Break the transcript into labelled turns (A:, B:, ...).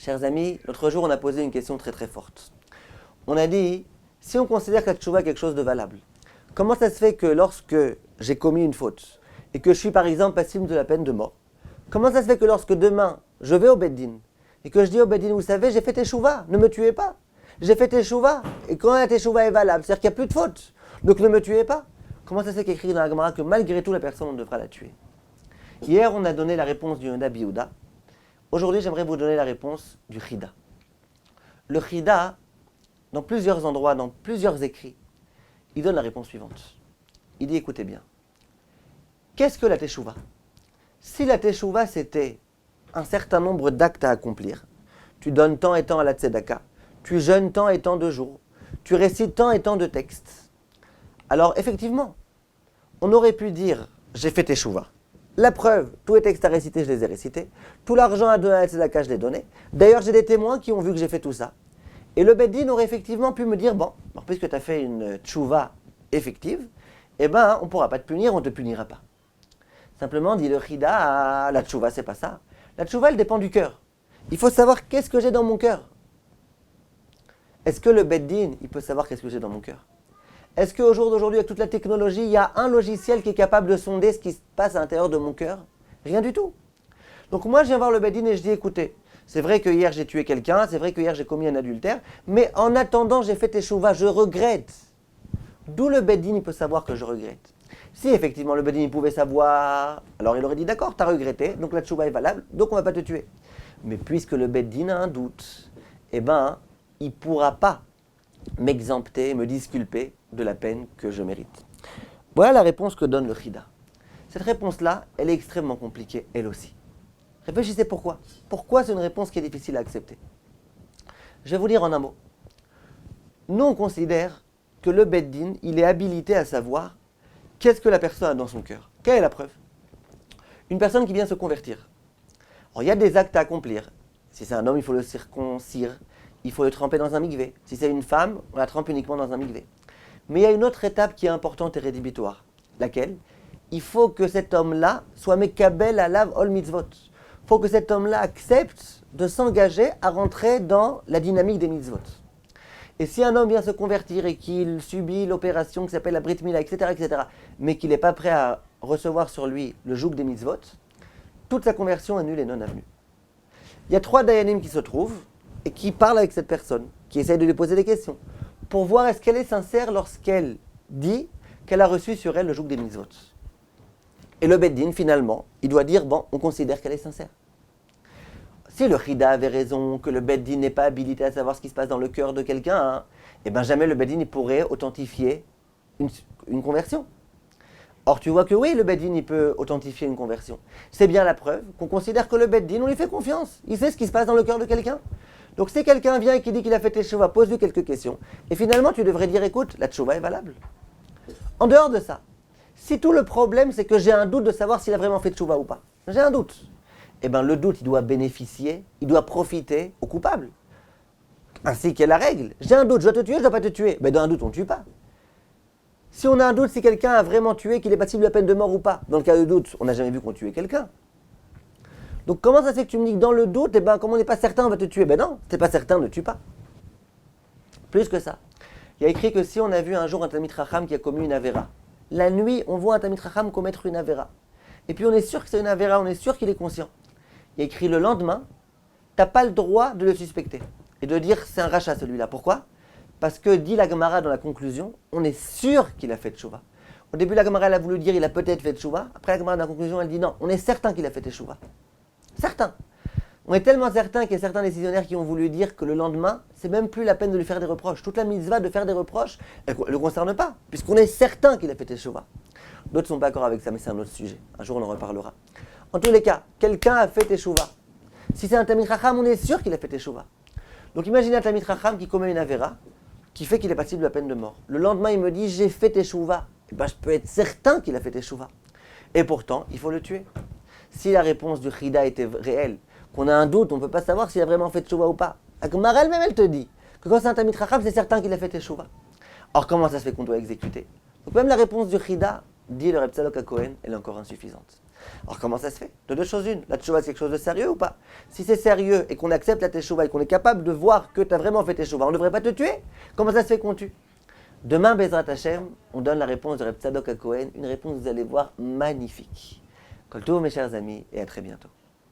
A: Chers amis, l'autre jour, on a posé une question très très forte. On a dit, si on considère que la tchouva est quelque chose de valable, comment ça se fait que lorsque j'ai commis une faute et que je suis par exemple passible de la peine de mort, comment ça se fait que lorsque demain, je vais au Beddin et que je dis au Beddin, vous savez, j'ai fait teshuva, ne me tuez pas. J'ai fait teshuva, et quand la teshuva est valable, c'est-à-dire qu'il n'y a plus de faute, donc ne me tuez pas. Comment ça se fait qu'écrit dans la Gemara que malgré tout, la personne, on devra la tuer? Hier, on a donné la réponse du Nabi Yehuda. Aujourd'hui, j'aimerais vous donner la réponse du Chida. Le Chida, dans plusieurs endroits, dans plusieurs écrits, il donne la réponse suivante. Il dit, écoutez bien, qu'est-ce que la teshuva? Si la teshuva, c'était un certain nombre d'actes à accomplir, tu donnes tant et tant à la tzedaka, tu jeûnes tant et tant de jours, tu récites tant et tant de textes, alors effectivement, on aurait pu dire, j'ai fait teshuva. La preuve, tous les textes à réciter, je les ai récités. Tout l'argent à donner à la tzedaka, je l'ai donné. D'ailleurs, j'ai des témoins qui ont vu que j'ai fait tout ça. Et le Beddin aurait effectivement pu me dire, bon, puisque tu as fait une tchouva effective, eh ben, on ne pourra pas te punir, on ne te punira pas. Simplement, dit le Chida, la tchouva, c'est pas ça. La tchouva, elle dépend du cœur. Il faut savoir qu'est-ce que j'ai dans mon cœur. Est-ce que le Beddin, il peut savoir qu'est-ce que j'ai dans mon cœur? Est-ce qu'au jour d'aujourd'hui, avec toute la technologie, il y a un logiciel qui est capable de sonder ce qui se passe à l'intérieur de mon cœur? Rien du tout. Donc moi, je viens voir le Beddin et je dis, écoutez, c'est vrai que hier j'ai tué quelqu'un, c'est vrai que hier j'ai commis un adultère, mais en attendant, j'ai fait teshuva, je regrette. D'où le Beddin, il peut savoir que je regrette. Si effectivement le Beddin, il pouvait savoir, alors il aurait dit, d'accord, tu as regretté, donc la teshuva est valable, donc on ne va pas te tuer. Mais puisque le Beddin a un doute, eh ben, il ne pourra pas m'exempter, me disculper de la peine que je mérite. Voilà la réponse que donne le Chida. Cette réponse-là, elle est extrêmement compliquée, elle aussi. Réfléchissez pourquoi. Pourquoi c'est une réponse qui est difficile à accepter? Je vais vous dire en un mot. Nous, on considère que le Beddin, il est habilité à savoir qu'est-ce que la personne a dans son cœur. Quelle est la preuve? Une personne qui vient se convertir. Alors, il y a des actes à accomplir. Si c'est un homme, il faut le circoncire. Il faut le tremper dans un mikvé. Si c'est une femme, on la trempe uniquement dans un mikvé. Mais il y a une autre étape qui est importante et rédhibitoire. Laquelle? Il faut que cet homme-là soit mekabel alav ol mitzvot. Il faut que cet homme-là accepte de s'engager à rentrer dans la dynamique des mitzvot. Et si un homme vient se convertir et qu'il subit l'opération qui s'appelle la brit mila, etc., mais qu'il n'est pas prêt à recevoir sur lui le joug des mitzvot, toute sa conversion est nulle et non avenue. Il y a 3 dayanim qui se trouvent et qui parlent avec cette personne, qui essayent de lui poser des questions, pour voir est-ce qu'elle est sincère lorsqu'elle dit qu'elle a reçu sur elle le joug des mitzvot. Et le Beddin, finalement, il doit dire, bon, on considère qu'elle est sincère. Si le Chida avait raison, que le Beddin n'est pas habilité à savoir ce qui se passe dans le cœur de quelqu'un, eh bien jamais le Beddin il pourrait authentifier une conversion. Or, tu vois que oui, le Beddin il peut authentifier une conversion. C'est bien la preuve qu'on considère que le Beddin, on lui fait confiance. Il sait ce qui se passe dans le cœur de quelqu'un. Donc si quelqu'un vient et qui dit qu'il a fait teshuva, pose-lui quelques questions. Et finalement, tu devrais dire, écoute, la teshuva est valable. En dehors de ça, si tout le problème, c'est que j'ai un doute de savoir s'il a vraiment fait teshuva ou pas, j'ai un doute. Eh bien, le doute, il doit bénéficier, il doit profiter au coupable. Ainsi qu'est la règle. J'ai un doute, je dois te tuer, je ne dois pas te tuer. Mais dans un doute, on ne tue pas. Si on a un doute si quelqu'un a vraiment tué, qu'il est passible de la peine de mort ou pas, dans le cas de doute, on n'a jamais vu qu'on tuait quelqu'un. Donc comment ça se fait que tu me dis que dans le doute, eh ben, comme on n'est pas certain, on va te tuer? Ben non, si tu n'es pas certain, ne tue pas. Plus que ça. Il y a écrit que si on a vu un jour un Talmid Chacham qui a commis une avéra, la nuit, on voit un Talmid Chacham commettre une avéra. Et puis on est sûr que c'est une avéra, on est sûr qu'il est conscient. Il y a écrit le lendemain, tu n'as pas le droit de le suspecter et de dire c'est un rachat celui-là. Pourquoi? Parce que dit la Gemara dans la conclusion, on est sûr qu'il a fait teshuva. Au début, la Gemara elle a voulu dire il a peut-être fait teshuva. Après, la Gemara dans la conclusion, elle dit non, on est certain qu'il a fait teshuva. Certain. On est tellement certain qu'il y a certains décisionnaires qui ont voulu dire que le lendemain, c'est même plus la peine de lui faire des reproches. Toute la mitzvah de faire des reproches, elle ne le concerne pas, puisqu'on est certain qu'il a fait teshuva. D'autres ne sont pas d'accord avec ça, mais c'est un autre sujet. Un jour, on en reparlera. En tous les cas, quelqu'un a fait teshuva. Si c'est un Talmid Chacham, on est sûr qu'il a fait teshuva. Donc imaginez un Talmid Chacham qui commet une avéra, qui fait qu'il est passible de la peine de mort. Le lendemain, il me dit j'ai fait teshuva. Eh ben, je peux être certain qu'il a fait teshuva. Et pourtant, il faut le tuer. Si la réponse du Chida était réelle, qu'on a un doute, on ne peut pas savoir s'il a vraiment fait teshuva ou pas. La Gemara elle-même, elle te dit que quand c'est un Talmid Chacham, c'est certain qu'il a fait teshuva. Or, comment ça se fait qu'on doit exécuter? Donc même la réponse du Chida, dit le Reb Tzadok HaKohen, elle est encore insuffisante. Alors comment ça se fait? De deux choses une, la teshuva c'est quelque chose de sérieux ou pas? Si c'est sérieux et qu'on accepte la teshuva et qu'on est capable de voir que tu as vraiment fait teshuva, on ne devrait pas te tuer? Comment ça se fait qu'on tue? Demain, Bezrat Hashem, on donne la réponse de Reb Tzadok HaKohen, une réponse, vous allez voir, magnifique. Kol tov, mes chers amis, et à très bientôt.